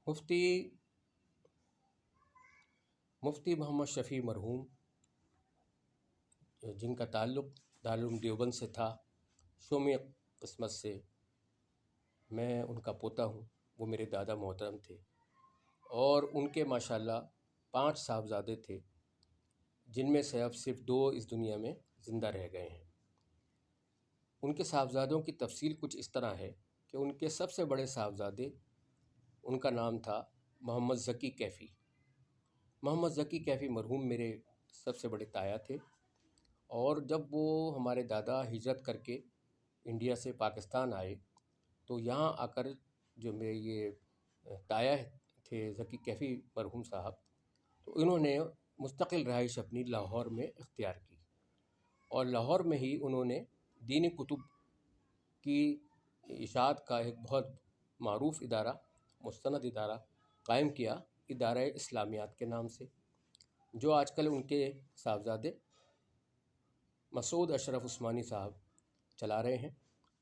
مفتی مفتی محمد شفیع مرحوم، جن کا تعلق دارالعلوم دیوبند سے تھا، شومی قسمت سے میں ان کا پوتا ہوں۔ وہ میرے دادا محترم تھے اور ان کے ماشاءاللہ 5 صاحبزادے تھے، جن میں سے اب صرف 2 اس دنیا میں زندہ رہ گئے ہیں۔ ان کے صاحبزادوں کی تفصیل کچھ اس طرح ہے کہ ان کے سب سے بڑے صاحبزادے، ان کا نام تھا محمد ذکی کیفی۔ محمد ذکی کیفی مرحوم میرے سب سے بڑے تایا تھے، اور جب وہ ہمارے دادا ہجرت کر کے انڈیا سے پاکستان آئے تو یہاں آ کر جو میرے یہ تایا تھے ذکی کیفی مرحوم صاحب، تو انہوں نے مستقل رہائش اپنی لاہور میں اختیار کی، اور لاہور میں ہی انہوں نے دینی کتب کی اشاعت کا ایک بہت معروف ادارہ، مستند ادارہ قائم کیا، ادارہ اسلامیات کے نام سے، جو آج کل ان کے صاحبزادے مسعود اشرف عثمانی صاحب چلا رہے ہیں۔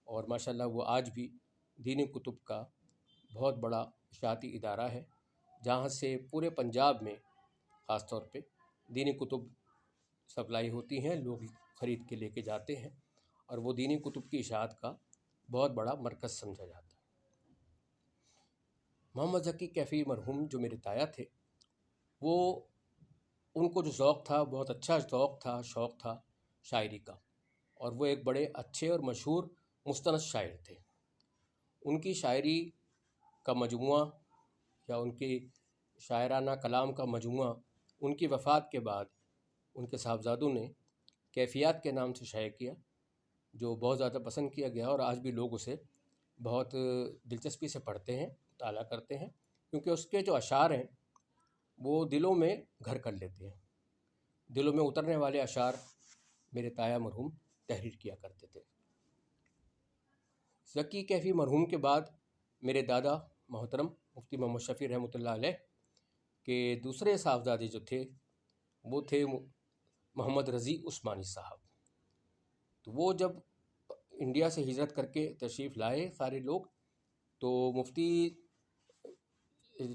اور ماشاءاللہ وہ آج بھی دینی کتب کا بہت بڑا اشاعتی ادارہ ہے، جہاں سے پورے پنجاب میں خاص طور پہ دینی کتب سپلائی ہوتی ہیں، لوگ خرید کے لے کے جاتے ہیں، اور وہ دینی کتب کی اشاعت کا بہت بڑا مرکز سمجھا جاتا ہے۔ محمد ذکی کیفی مرحوم جو میرے تایا تھے، وہ ان کو جو ذوق تھا، بہت اچھا ذوق تھا، شوق تھا شاعری کا، اور وہ ایک بڑے اچھے اور مشہور مستند شاعر تھے۔ ان کی شاعری کا مجموعہ یا ان کی شاعرانہ کلام کا مجموعہ ان کی وفات کے بعد ان کے صاحبزادوں نے کیفیات کے نام سے شائع کیا، جو بہت زیادہ پسند کیا گیا، اور آج بھی لوگ اسے بہت دلچسپی سے پڑھتے ہیں، مطالعہ کرتے ہیں، کیونکہ اس کے جو اشعار ہیں وہ دلوں میں گھر کر لیتے ہیں۔ دلوں میں اترنے والے اشعار میرے تایا مرحوم تحریر کیا کرتے تھے۔ ذکی کیفی مرحوم کے بعد میرے دادا محترم مفتی محمد شفیع رحمۃ اللہ علیہ کے دوسرے صاحبزادے جو تھے، وہ تھے محمد رضی عثمانی صاحب۔ تو وہ جب انڈیا سے ہجرت کر کے تشریف لائے سارے لوگ، تو مفتی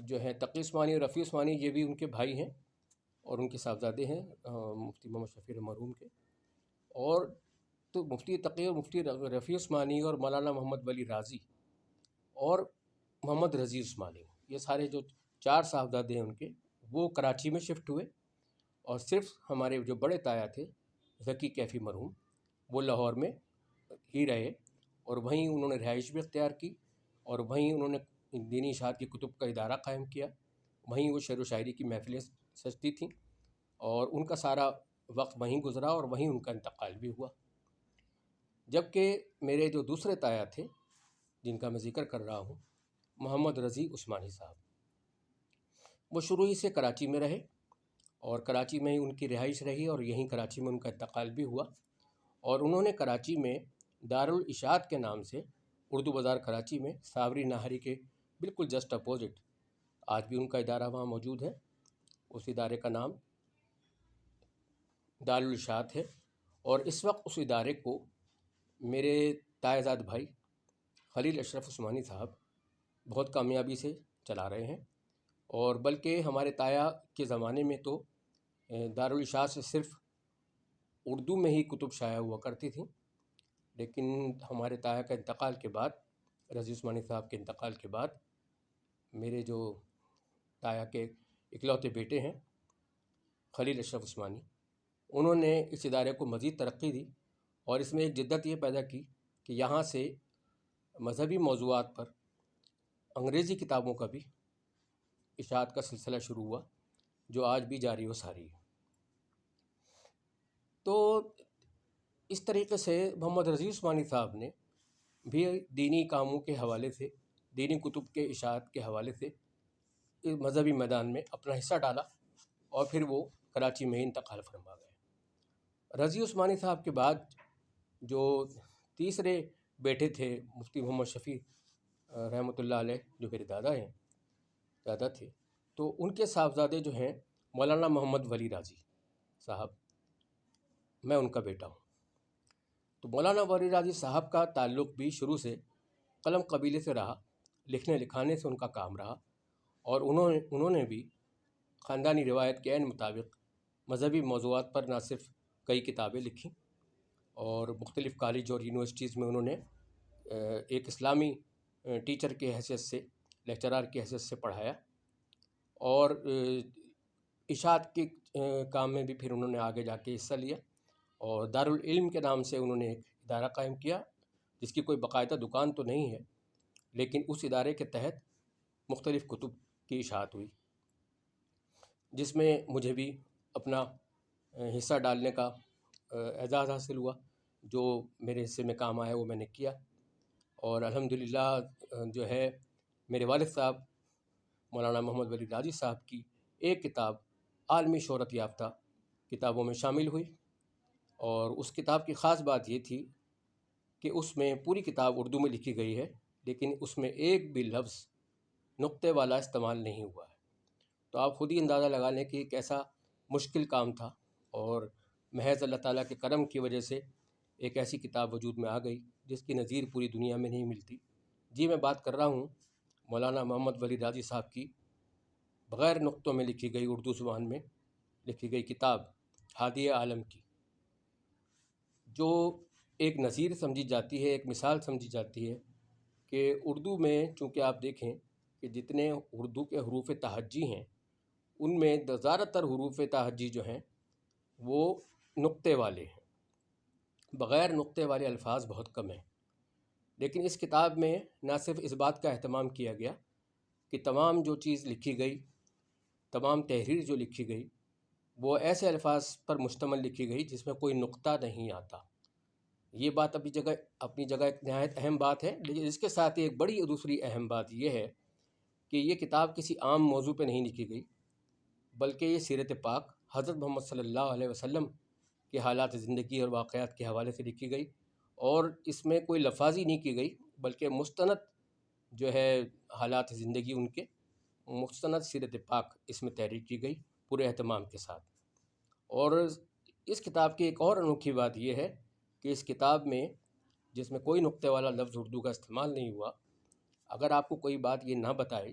جو ہیں تقی عثمانی اور رفیع عثمانی، یہ بھی ان کے بھائی ہیں اور ان کے صاحبزادے ہیں مفتی محمد شفیع مرحوم کے۔ اور تو مفتی تقی اور مفتی رفیع عثمانی اور مولانا محمد ولی رازی اور محمد رضی عثمانی، یہ سارے جو 4 صاحبزادے ہیں ان کے، وہ کراچی میں شفٹ ہوئے، اور صرف ہمارے جو بڑے تایا تھے ذکی کیفی مرحوم، وہ لاہور میں ہی رہے، اور وہیں انہوں نے رہائش بھی اختیار کی، اور وہیں انہوں نے دینی اشاعت کی کتب کا ادارہ قائم کیا، وہیں وہ شعر و شاعری کی محفلیں سجتی تھیں، اور ان کا سارا وقت وہیں گزرا، اور وہیں ان کا انتقال بھی ہوا۔ جبکہ میرے جو دوسرے تایا تھے، جن کا میں ذکر کر رہا ہوں، محمد رضی عثمانی صاحب، وہ شروع ہی سے کراچی میں رہے، اور کراچی میں ہی ان کی رہائش رہی، اور یہیں کراچی میں ان کا انتقال بھی ہوا، اور انہوں نے کراچی میں دارالاشاعت کے نام سے، اردو بازار کراچی میں صابری ناہری کے بالکل جسٹ اپوزٹ، آج بھی ان کا ادارہ وہاں موجود ہے، اس ادارے کا نام دارالاشاعت ہے، اور اس وقت اس ادارے کو میرے تایا زاد بھائی خلیل اشرف عثمانی صاحب بہت کامیابی سے چلا رہے ہیں، اور بلکہ ہمارے تایا کے زمانے میں تو دارالاشاعت سے صرف اردو میں ہی کتب شائع ہوا کرتی تھیں، لیکن ہمارے تایا کا انتقال کے بعد، رضی عثمانی صاحب کے انتقال کے بعد، میرے جو تایا کے اکلوتے بیٹے ہیں خلیل اشرف عثمانی، انہوں نے اس ادارے کو مزید ترقی دی، اور اس میں ایک جدت یہ پیدا کی کہ یہاں سے مذہبی موضوعات پر انگریزی کتابوں کا بھی اشاعت کا سلسلہ شروع ہوا، جو آج بھی جاری و ساری ہے۔ تو اس طریقے سے محمد رضی عثمانی صاحب نے بھی دینی کاموں کے حوالے سے، دینی کتب کے اشاعت کے حوالے سے مذہبی میدان میں اپنا حصہ ڈالا، اور پھر وہ کراچی میں ہی انتقال فرما گئے۔ رضی عثمانی صاحب کے بعد جو تیسرے بیٹے تھے مفتی محمد شفیع رحمۃ اللہ علیہ، جو میرے دادا تھے، تو ان کے صاحبزادے جو ہیں مولانا محمد ولی رازی صاحب، میں ان کا بیٹا ہوں۔ تو مولانا ولی رازی صاحب کا تعلق بھی شروع سے قلم قبیلے سے رہا، لکھنے لکھانے سے ان کا کام رہا، اور انہوں نے بھی خاندانی روایت کے عین مطابق مذہبی موضوعات پر نہ صرف کئی کتابیں لکھیں اور مختلف کالج اور یونیورسٹیز میں انہوں نے ایک اسلامی ٹیچر کی حیثیت سے، لیکچرار کی حیثیت سے پڑھایا، اور اشاعت کے کام میں بھی پھر انہوں نے آگے جا کے حصہ لیا، اور دارالعلم کے نام سے انہوں نے ایک ادارہ قائم کیا جس کی کوئی باقاعدہ دکان تو نہیں ہے، لیکن اس ادارے کے تحت مختلف کتب کی اشاعت ہوئی، جس میں مجھے بھی اپنا حصہ ڈالنے کا اعزاز حاصل ہوا۔ جو میرے حصے میں کام آیا وہ میں نے کیا، اور الحمدللہ جو ہے میرے والد صاحب مولانا محمد ولی راضی صاحب کی ایک کتاب عالمی شہرت یافتہ کتابوں میں شامل ہوئی، اور اس کتاب کی خاص بات یہ تھی کہ اس میں پوری کتاب اردو میں لکھی گئی ہے، لیکن اس میں ایک بھی لفظ نقطے والا استعمال نہیں ہوا ہے۔ تو آپ خود ہی اندازہ لگا لیں کہ ایک ایسا مشکل کام تھا، اور محض اللہ تعالیٰ کے کرم کی وجہ سے ایک ایسی کتاب وجود میں آ گئی جس کی نظیر پوری دنیا میں نہیں ملتی۔ جی میں بات کر رہا ہوں مولانا محمد ولی راضی صاحب کی بغیر نقطوں میں لکھی گئی، اردو زبان میں لکھی گئی کتاب ہادی عالم کی، جو ایک نظیر سمجھی جاتی ہے، ایک مثال سمجھی جاتی ہے کہ اردو میں، چونکہ آپ دیکھیں کہ جتنے اردو کے حروف تہجی ہیں ان میں زیادہ تر حروف تہجی جو ہیں وہ نقطے والے ہیں، بغیر نقطے والے الفاظ بہت کم ہیں۔ لیکن اس کتاب میں نہ صرف اس بات کا اہتمام کیا گیا کہ تمام جو چیز لکھی گئی، تمام تحریر جو لکھی گئی، وہ ایسے الفاظ پر مشتمل لکھی گئی جس میں کوئی نقطہ نہیں آتا۔ یہ بات اپنی جگہ ایک نہایت اہم بات ہے، لیکن اس کے ساتھ ایک بڑی دوسری اہم بات یہ ہے کہ یہ کتاب کسی عام موضوع پہ نہیں لکھی گئی، بلکہ یہ سیرت پاک حضرت محمد صلی اللہ علیہ وسلم کے حالات زندگی اور واقعات کے حوالے سے لکھی گئی، اور اس میں کوئی لفاظی نہیں کی گئی بلکہ مستند جو ہے حالات زندگی ان کے، مستند سیرت پاک اس میں تحریر کی گئی پورے اہتمام کے ساتھ۔ اور اس کتاب کی ایک اور انوکھی بات یہ ہے کہ اس کتاب میں، جس میں کوئی نقطے والا لفظ اردو کا استعمال نہیں ہوا، اگر آپ کو کوئی بات یہ نہ بتائے